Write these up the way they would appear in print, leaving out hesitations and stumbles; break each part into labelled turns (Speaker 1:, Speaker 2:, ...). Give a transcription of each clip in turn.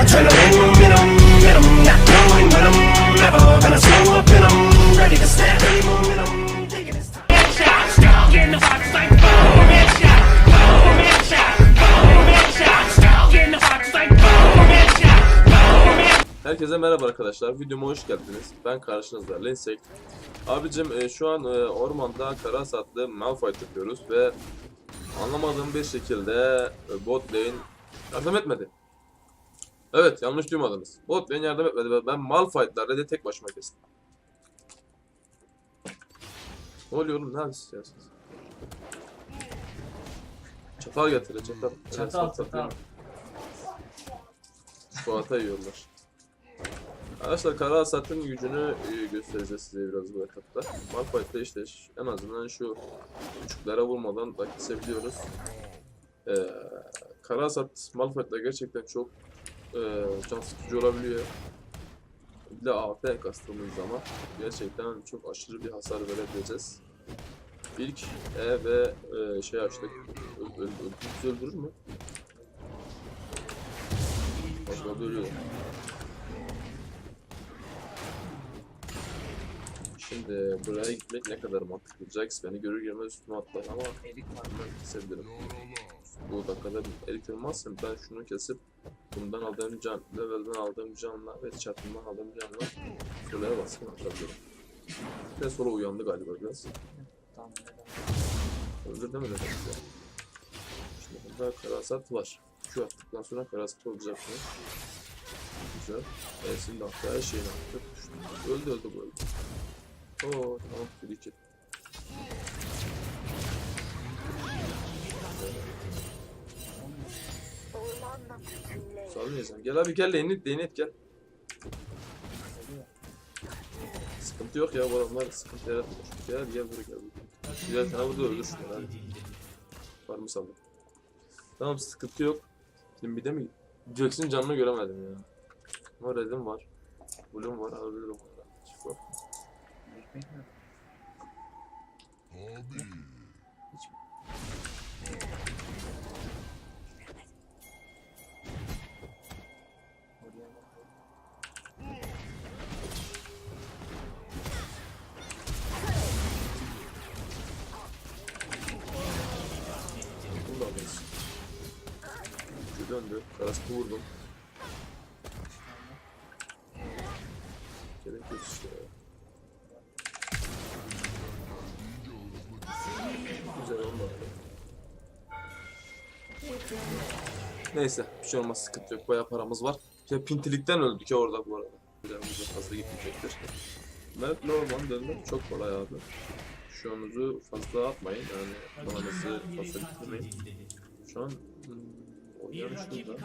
Speaker 1: turn them in them, not going with them. Never gonna slow up in them. Ready to snap any momentum. Taking this time. Headshot, get in the box like boom. Headshot, boom. Headshot, boom. Headshot, get in the box like boom. Headshot, boom.
Speaker 2: Herkese merhaba arkadaşlar, videoma hoş geldiniz. Ben karşınızda Lensek. Abicim şu an ormanda Karas adlı Malphite yapıyoruz ve anlamadığım bir şekilde bot lane yardım etmedi. Evet, yanlış duymadınız. Bot lane yardım etmedi ve ben Malphite'larla de tek başıma kestim. Ne oluyor oğlum, ne istiyorsunuz? Çatal getirin, çatal.
Speaker 3: Çatal.
Speaker 2: Fuata yiyorlar. Arkadaşlar Kara Hasat'ın gücünü göstereceğiz size biraz bu etapta. Malphite'da işte en azından şu küçüklere vurmadan da kesebiliyoruz. Kara Hasat Malphite'da gerçekten çok can sıkıcı olabiliyor. Bir de AP kastığımız zaman gerçekten çok aşırı bir hasar verebileceğiz. İlk ve şey açtık. Öldürür mü? Başka ölüyor. Şimdi buraya gitmek ne kadar mantıklı? Jax beni görür görmez üstüme atlar ama ben kesebilirim. Bu dakikada erik olmazsa ben şunu kesip bundan aldığım can, levelden aldığım canla ve çarpımdan aldığım canla şuraya baskın atabilirim. Ve sonra uyandı galiba biraz. Öldür değil mi dedim size? Şimdi burada karasat var. Şu attıktan sonra karasat olacak mı? Güzel. E'sini de attı, her şeyini attı. Öldü bu öldü. Oo tamam, free kill. Salmayacağım. Gel abi gel, lane it gel. Sıkıntı yok ya, bu adamlar sıkıntı yaratmıyor. Gel buraya. Güzel sana burada öldür şunları hadi. Var mı saldım? Tamam, sıkıntı yok. Şimdi bir de mi? Jax'in canını göremedim ya. Ama red'im var. Bloom var, alabilirim ondan. Şifa. Bunu da alırız. Şu döndü. Karasını vurdum. Gerek yok işte ya. Güzel olmadı. Neyse, bir şey olmaz, sıkıntı yok. Bayağı paramız var. Ya pintilikten öldük ya orada bu arada. Birazcık fazla gitmeyecektir. Mert Norman dönmek çok kolay abi. Şu anuzu fazla atmayın, yani donanması fazla bitirmeyin. Şu an oynayan şurada.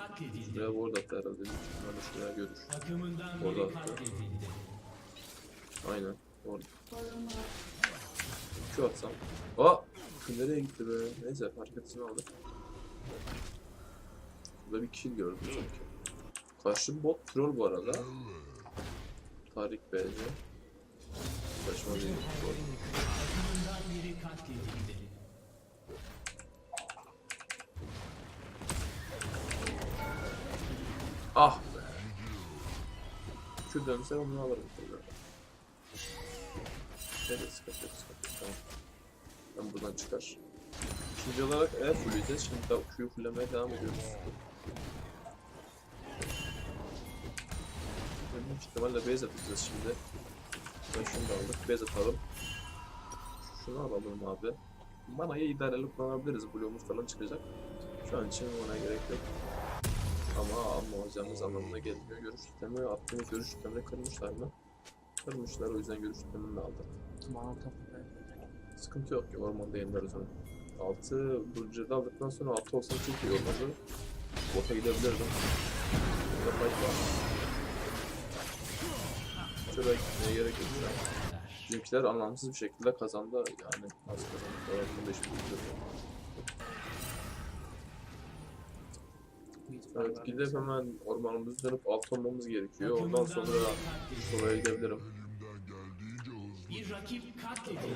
Speaker 2: Şuraya ward attı herhalde. Yani şuraya görür. Orada attı. Aynen orada. Şu atsam. Aa! Nereye gitti be? Neyse, hareketini aldık. Burada bir kill gördüm sanki. Karşı bot troll bu arada. Tarik BC. Saçma bir bot. Ah be! Şu dönse onu alırım. Evet, sıkıntı yok. Tamam. Ben buradan çıkar. İkinci olarak E fulleyeceğiz. Şimdi daha Q'yu fullemeye devam ediyoruz. Büyük ihtimalle base atacağız şimdi. Ben şunu da aldık. Base atalım. Şunu alalım abi. Mana'yı idareli kullanabiliriz. Bloğumuz falan çıkacak. Şu an için ona gerek yok. Ama almayacağımız anlamına gelmiyor. Görüş sistemi, attığımız görüş sistemini kırmışlar mı? Kırmışlar, o yüzden görüş sistemini de aldık. Sıkıntı yok ya, ormanda yenileriz onu. 6 Burcu'da aldıktan sonra 6 olsa çok iyi olmadı. Bota gidebilirdim. Burada fight var. Şuraya gitmeye gerek yok ya. Bizimkiler anlamsız bir şekilde kazandı, yani nasıl kazandı? Bunu da hiç bilmiyorum. Evet, gidip hemen ormanımızı dönüp alt olmamız gerekiyor. Ondan sonra oraya gidebilirim.
Speaker 1: Bir rakip katledildi.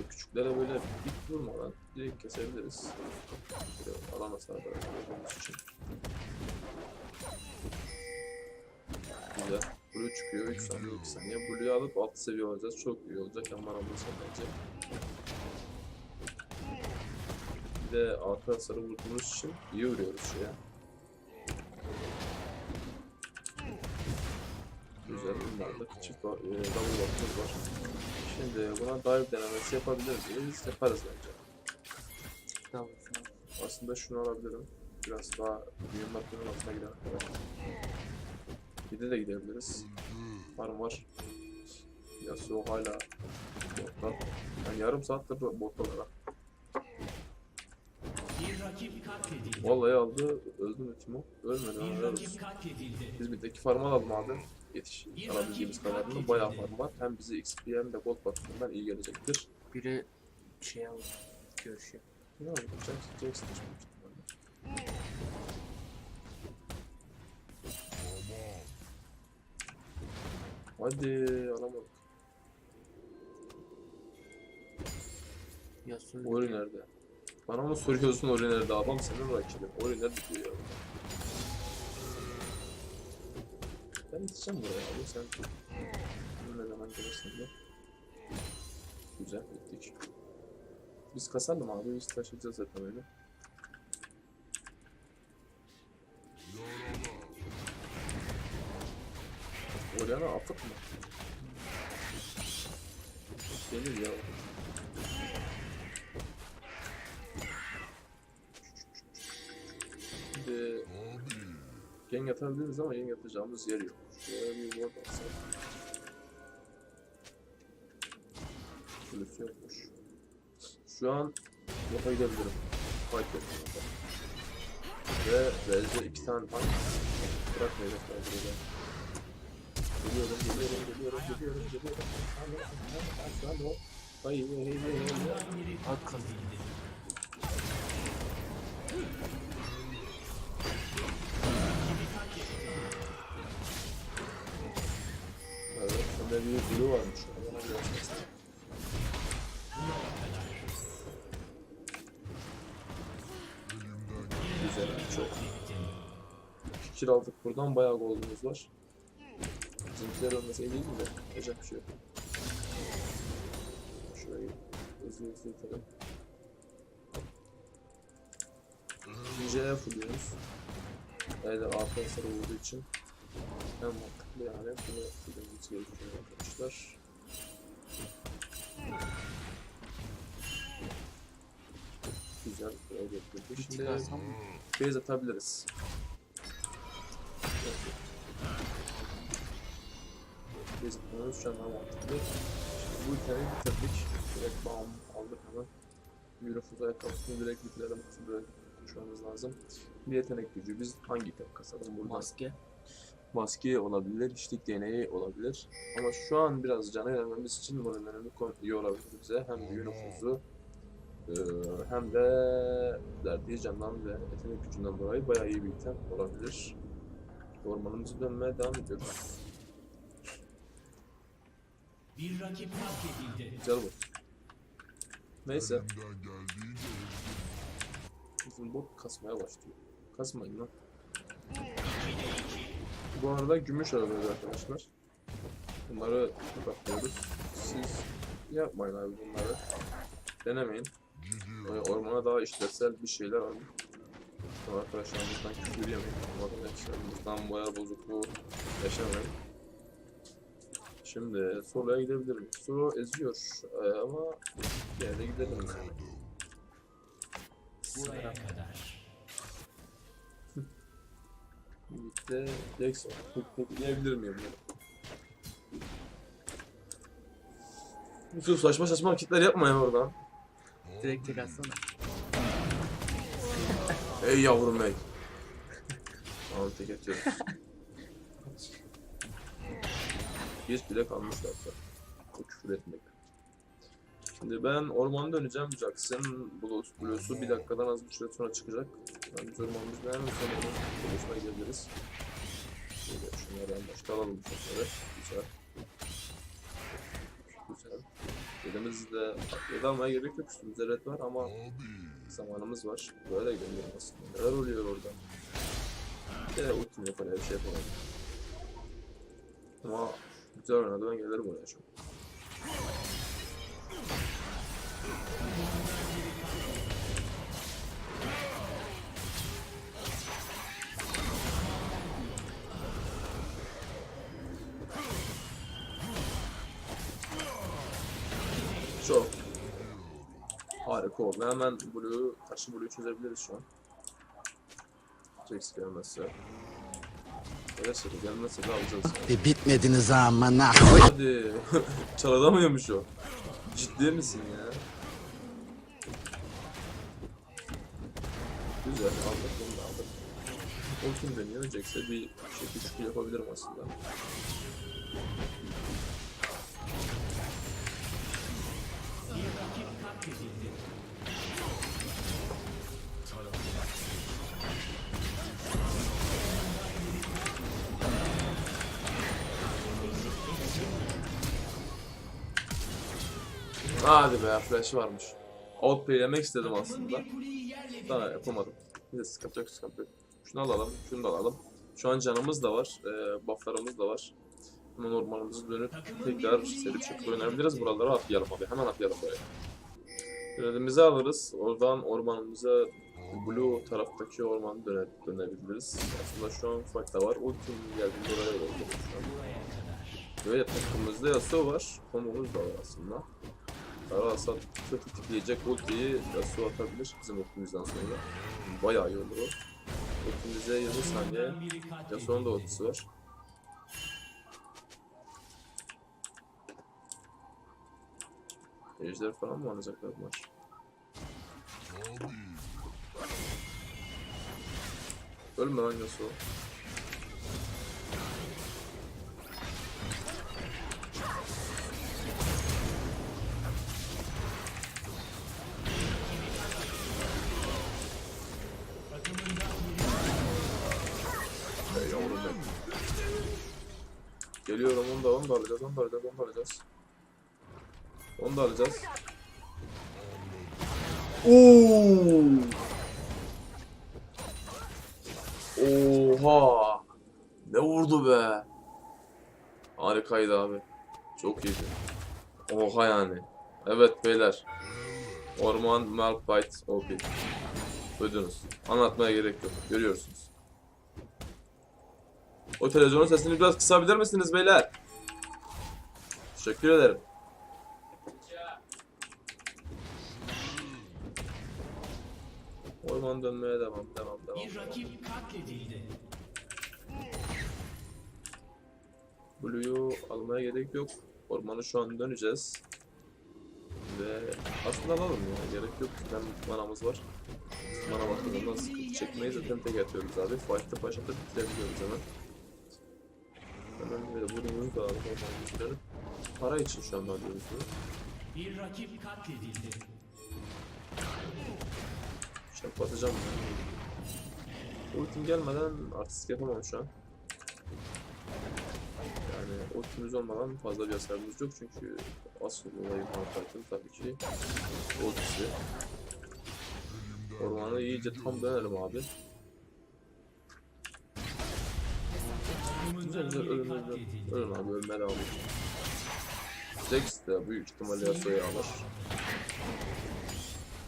Speaker 2: Küçüklere böyle dik vurmadan direkt kesebiliriz. Alan hasar bırakmamız için. çıkıyor. 3 saniye 2 saniye. Blue'yu alıp 6 seviye olacağız. Çok iyi olacak. Hem aramız bence. Bir de artı hasarı vurduğumuz için iyi vuruyoruz şeye. Güzel. Bunlarda çift double block'umuz var. Şimdi buna dive denemesi yapabilir miyiz? Yaparız bence.
Speaker 3: Tamam.
Speaker 2: Aslında şunu alabilirim. Biraz daha büyük makinenin altına gidelim. Bir de gidebiliriz. Farm var. Yasuo hala botta. Yani yarım saattir botta olarak. Vallahi aldı. Öldü mü Timo? Ölmedi. Ölürüz. Biz birdeki farmı alalım abi. Yetiş. Alabildiğimiz kadarını bayağı farm var. Hem bize XP hem de gold bakımından iyi gelecektir.
Speaker 3: Biri şey aldı. Görüşüyor.
Speaker 2: Ne oldu? Jackson çıkmıştı. Hadi alamadık.
Speaker 3: Yasun.
Speaker 2: Ori nerede? Bana mı soruyorsun Ori nerede? Adam senin rakibin. Ori nerede diyor ya? Ben gideceğim buraya abi. Sen ne zaman gelirsin de. Güzel gittik. Biz kasalım abi. Biz taşıyacağız zaten öyle. Oriana atık mı? Gelir ya. Şimdi gank atabiliriz ama gank atacağımız yer yok. Şuraya bir ward atsak. Şurası yokmuş. Şu an bota gidebilirim. Fight yapıyorum. Ve Rez'de 2 tane tank. Bırakmayacak belki de. Geliyorum. Hayır.
Speaker 3: At kazandı.
Speaker 2: Evet, sende bir blue varmış. Güzel, çok. 2 kill aldık buradan, bayağı goldumuz var. Bizimkiler ölmeseydi iyi mi de? Yapacak bir şey yok. Şurayı hızlı itelim. J'ye fulluyoruz. Beyler AP hasarı olduğu için en mantıklı yani bunu fullememiz gerekiyor arkadaşlar. Güzel, böyle yapıyoruz. Şimdi base atabiliriz. Base atmamız şu an daha mantıklı. Şimdi bu hikayeyi bitirdik. Direkt bam aldık hemen. Eurofuz ayakkabısını direkt bitirelim. Direkt konuşmamız lazım. Bir yetenek gücü. Biz hangi item kasalım buradan?
Speaker 3: Maske.
Speaker 2: Maske olabilir, içlik deneyi olabilir. Ama şu an biraz cana vermemiz için bunun önemi iyi olabilir bize. Hem Eurofuzu hem de verdiği candan ve yetenek gücünden dolayı bayağı iyi bir item olabilir. Ormanımızı dönmeye devam ediyoruz.
Speaker 4: Bir rakip katledildi.
Speaker 2: Güzel bu. Neyse. Bizim bot kasmaya başlıyor. Kasmayın lan. Bu arada gümüş alıyoruz arkadaşlar. Bunları bakıyoruz. Siz yapmayın abi bunları. Denemeyin. Ormana daha işlevsel bir şeyler alın. Arkadaşlarımızdan küfür yemeyin. Arkadaşlarımızdan boya bozukluğu yaşamayın. Şimdi solo'ya gidebilirim. Solo eziyor ama bir yere gidelim yani.
Speaker 4: Buraya kadar.
Speaker 2: Birlikte Jackson. Yiyebilir miyim bunu? Yusuf saçma saçma hareketler yapma ya oradan.
Speaker 3: Direkt tek atsana.
Speaker 2: Ey yavrum ey. Tamam tek atıyoruz. Bir bile kalmışlar da. O küfür etmek. Şimdi ben ormana döneceğim. Jackson Blues'u bir dakikadan az bir süre sonra çıkacak. Yani biz ormanımızda hemen sonra Blues'una gidebiliriz. Şöyle şunlardan başta alalım bu sefer. Güzel. Güzel. Elimizde atladı almaya gerek yok. Üstümüzde red var ama zamanımız var. Böyle gidelim aslında. Neler oluyor orada? Bir de ultim yok, öyle bir şey yapalım. Ama güzel oynadı, ben gelirim oraya çok. Çok harika oldu. Hemen karşı Blue'yu çözebiliriz şu an. Jax gelmezse. Gelirse de gelmezse de alacağız.
Speaker 5: Bitmediniz amına.
Speaker 2: Hadi. Çaladamıyormuş o. Ciddi misin ya? Güzel, aldık bunu da aldık. Ultim dönüyor. Jax'e bir şekil yapabilirim aslında. Hadi be, flash varmış. Outplay yemek istedim aslında. Daha yapamadım. Neyse, sıkıntı yok, sıkıntı yok. Şunu alalım, şunu da alalım. Şu an canımız da var, bufflarımız da var. Hemen ormanımızı dönüp tekrar seri bir şekilde oynayabiliriz. Buraları atlayalım abi, hemen atlayalım buraya. Yönetimizi alırız, oradan ormanımıza blue taraftaki ormanı dönebiliriz. Aslında şu an ufak da var, ultim geldiğinde oraya oldu şu an. Böyle takımımızda Yasuo var, komumuz da var aslında. Kara Asad tetikleyecek ultiyi Yasuo atabilir bizim ultimizden sonra. Bayağı iyi olur o. Ultimize 20 saniye. Yasuo'nun da ultisi var. Ejder falan mı alacaklar bunlar? Ölme lan Yasuo. Geliyorum, onu da alacağız, onu da alacağız. Onu da alacağız. Oha! Ne vurdu be? Harikaydı abi. Çok iyiydi. Oha yani. Evet beyler. Orman Malphite OP. Duydunuz. Anlatmaya gerek yok. Görüyorsunuz. O televizyonun sesini biraz kısabilir misiniz beyler? Teşekkür ederim. Orman dönmeye devam.
Speaker 4: Bir rakip katledildi.
Speaker 2: Blue'yu almaya gerek yok. Ormanı şu an döneceğiz. Ve aslında alalım ya. Gerek yok. Hem manamız var. Mana bakımından sıkıntı çekmeyiz. Zaten tek atıyoruz abi. Fight'ta başlatıp bitirebiliyoruz hemen. Hemen böyle Blue'yu da alalım. Ormanı bitirelim. Para için şu an alıyoruz bunu.
Speaker 4: Bir rakip katledildi.
Speaker 2: Şaplatacağım ya. Ultim gelmeden artistik yapamam şu an. Yani ultimiz olmadan fazla bir hasarımız yok çünkü asıl olayı Malphite'ın tabii ki ultisi. Ormanı iyice tam dönelim abi. Güzel ölün abi, ölmeye devam edin. Jax de büyük ihtimalle Yasuo'yu alır.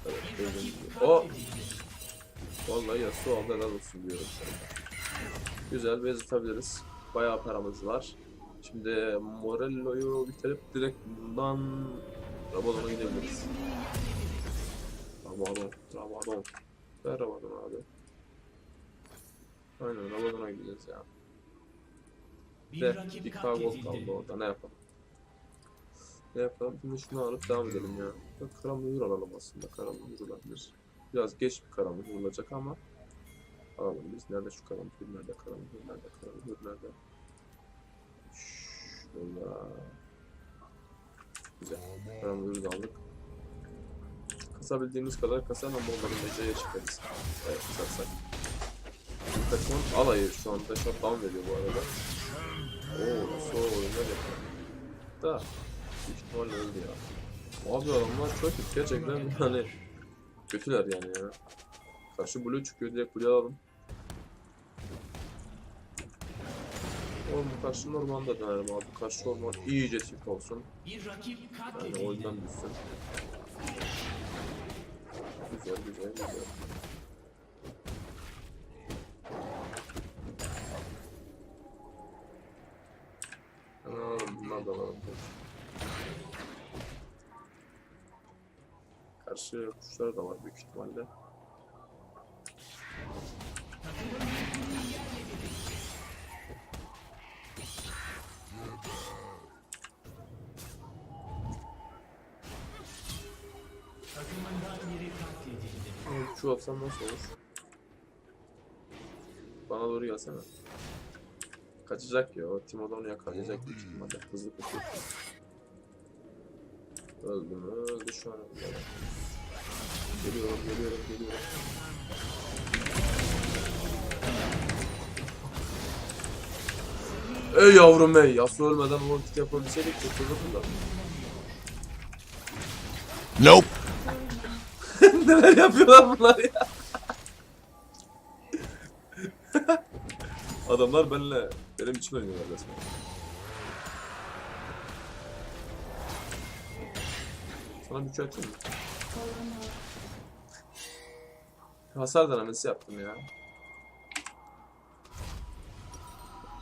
Speaker 2: Evet, gördüğünüz gibi. O! Vallahi Yasuo aldı, helal olsun diyorum sana. Güzel, base atabiliriz. Bayağı paramız var. Şimdi Morello'yu bitirip direkt bundan Rabadon'a gidebiliriz. Rabadon. Ver Rabadon abi. Aynen, Rabadon'a gideceğiz ya. Bir K-Gold kaldı orada, ne yapalım? Şimdi şunu alıp devam edelim ya. Karamühür alalım aslında, karamühür olabilir. Biraz geç bir karamühür olacak ama alalım biz. Nerede şu karamühür, nerede? Şurada. Güzel, karamühürü de aldık. Kasabildiğimiz kadar kasalım ama onların meceye çıkarız. Evet, kasarsak. Takımın alayı şu anda shutdown veriyor bu arada. Soğuk oyunlar yapıyor. Da büyük ihtimalle öldü ya. Abi adamlar çok kötü gerçekten, hani kötüler yani ya. Karşı blue çıkıyor, direkt blue alalım. Orman karşı ormanda dönerim abi. Karşı orman iyice tip olsun.
Speaker 4: Bir rakip
Speaker 2: Yani
Speaker 4: katledildi.
Speaker 2: oyundan düşsün. Güzel güzel güzel. Bunlar da var. Karşı kuşlar da var büyük ihtimalle.
Speaker 4: Takımından biri katledildi.
Speaker 2: Şu atsam nasıl olur? Bana doğru gelsene. Kaçacak ya, o Timo da onu yakalayacak büyük ihtimalle. Hızlı koşuyor. Öldü mü? Öldü şu an. Geliyorum. Ey yavrum ey! Yasuo ölmeden o ulti yapabilseydik kurtulduk da.
Speaker 5: Nope.
Speaker 2: Neler yapıyorlar bunlar ya? Adamlar benim için oynuyorlar resmen. Sana bir atayım mı? Hasar denemesi yaptım ya.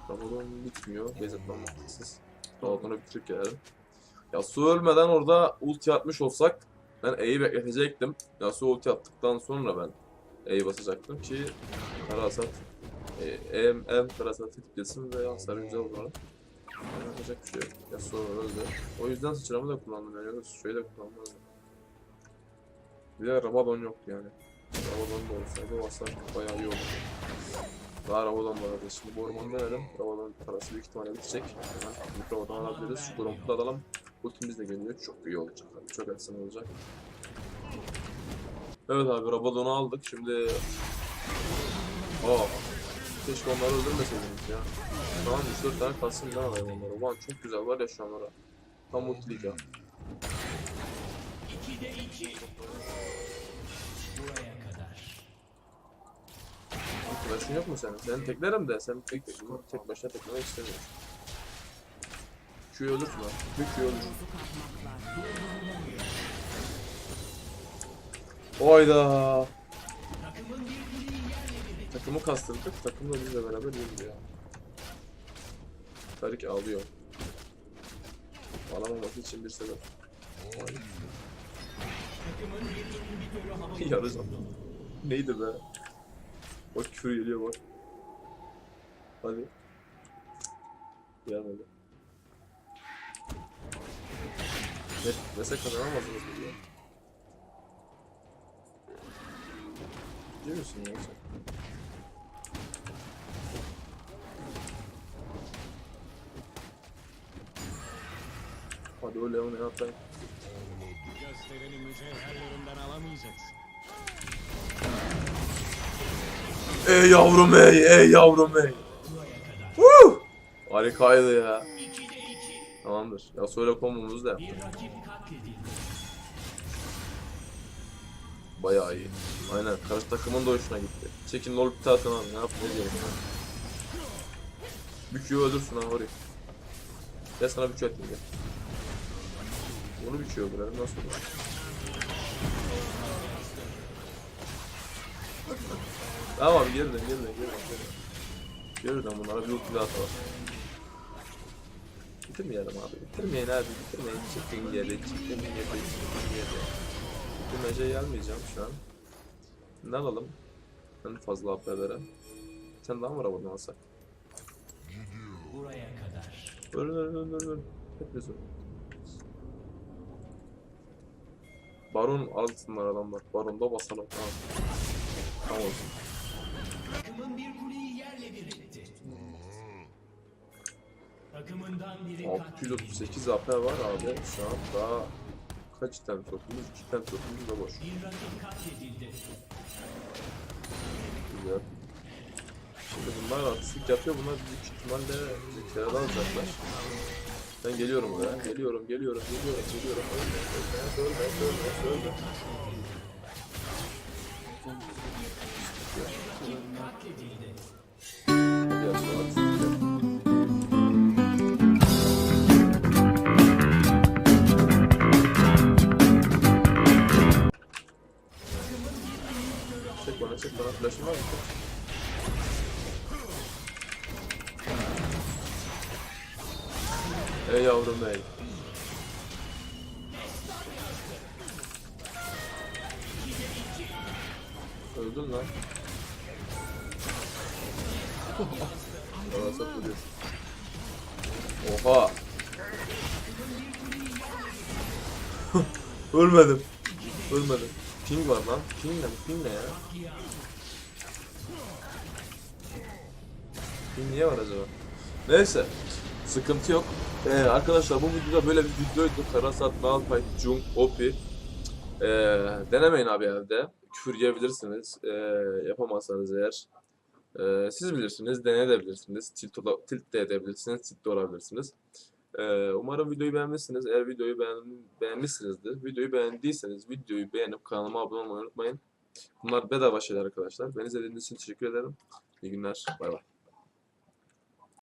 Speaker 2: Rabadon bitmiyor. Bezetmem mantıksız. Rabadon'u bitirip gelelim. Yasuo ölmeden orada ulti atmış olsak ben E'yi bekletecektim. Yasuo ulti attıktan sonra ben E'yi basacaktım ki kara hasat kara hasatı titresin ve hasarı güzel olur. Yapacak bir şey yok. Yasuo öldü. O yüzden sıçramı da kullandım yani. Şöyle de kullanmazdım. Bir de Rabadon yoktu yani. Rabadon da olsaydı o hasar bayağı iyi olurdu. Daha Rabadon var arada. Şimdi bu ormanda denedim. Rabadon parası büyük ihtimalle bitecek. Hemen Rabadon alabiliriz. Şu Gromp'u da alalım. Ultimiz de geliyor. Çok iyi olacak. Çok efsane olacak. Evet abi Rabadon'u aldık. Şimdi... Keşke onları öldürmeseydiniz ya. Tamam 3-4 tane kalsın ne alayım onları. Ulan çok güzel var ya şu an orada. Tam ultilik ya.
Speaker 4: 2'de 2. Buraya kadar.
Speaker 2: Flash'ın yok mu senin? Senin teklerim de sen tek başına teklemek istemiyorsun. Q'yu ölürsün ha. Bir Q'yu ölürsün. Oyda. Takımı kastırdık. Takım da bizle beraber yürüdü ya. Tarik ağlıyor. Alamaması için bir sebep. Yarıcan. Neydi be? Bak küfür geliyor bak. Hadi. Gelmedi. Mesela kazanamazdınız mı ya? Ciddi misin ya sen? Hadi o Leon'u yapayım.
Speaker 6: Göstereni mücevherlerinden alamayacaksın.
Speaker 2: Ey yavrum ey yavrum ey. Harikaydı ya. Tamamdır. Ya söyle kombumuzu da yaptık.
Speaker 4: Bir rakip katledildi.
Speaker 2: Bayağı iyi. Aynen. Karşı takımın da hoşuna gitti. Çekin lol bir tatil abi. Ne yaptın? Ne diyorsun? Büküyor öldürsün ha orayı. Gel sana büküyor atayım gel. Bunu büküyor öldürelim. Nasıl olur? Tamam abi geriden. Geriden bunlara bir ulti daha atalım. Bitirmeyelim abi. Bitirmeyin. Çıkın yere. Bitirmece gelmeyeceğim şu an. Ne alalım? En fazla AP'lere. Sen daha mı arabadan alsak?
Speaker 4: Buraya kadar.
Speaker 2: Öl. Hepiniz öl. Baron alsınlar adamlar. Baron'da basalım. Tamam olsun.
Speaker 4: Takımın bir kuleyi yerle bir etti. Takımından biri
Speaker 2: 638 AP var abi. Şu an daha kaç tane topumuz? 2 tane topumuz da boş.
Speaker 4: Bir rakip katledildi.
Speaker 2: Güzel. Şimdi bunlar artistlik yapıyor. Bunlar büyük ihtimalle zekere alacaklar. Ben geliyorum buraya. Geliyorum. Ölme.
Speaker 4: Rakip katledildi.
Speaker 2: Hadi yapma artistlik yap. Sana flash'ın var mı? Ey yavrum ey. Öldün lan. Arasa vuruyor. Oha. Ölmedim. Ölmedim. Ping var lan. Ping ne? Ping ne ya? Ping niye var acaba? Neyse. Sıkıntı yok. Arkadaşlar bu videoda böyle bir videoydu. Karasat, Malphite, Jung, Opie. Denemeyin abi evde. Küfür yiyebilirsiniz. Yapamazsanız eğer. Siz bilirsiniz. Deneyebilirsiniz. Tilt de edebilirsiniz. Tilt de olabilirsiniz. Umarım videoyu beğenmişsiniz. Eğer videoyu beğenmişsinizdir. Videoyu beğendiyseniz videoyu beğenip kanalıma abone olmayı unutmayın. Bunlar bedava şeyler arkadaşlar. Beni izlediğiniz için teşekkür ederim. İyi günler. Bay bay.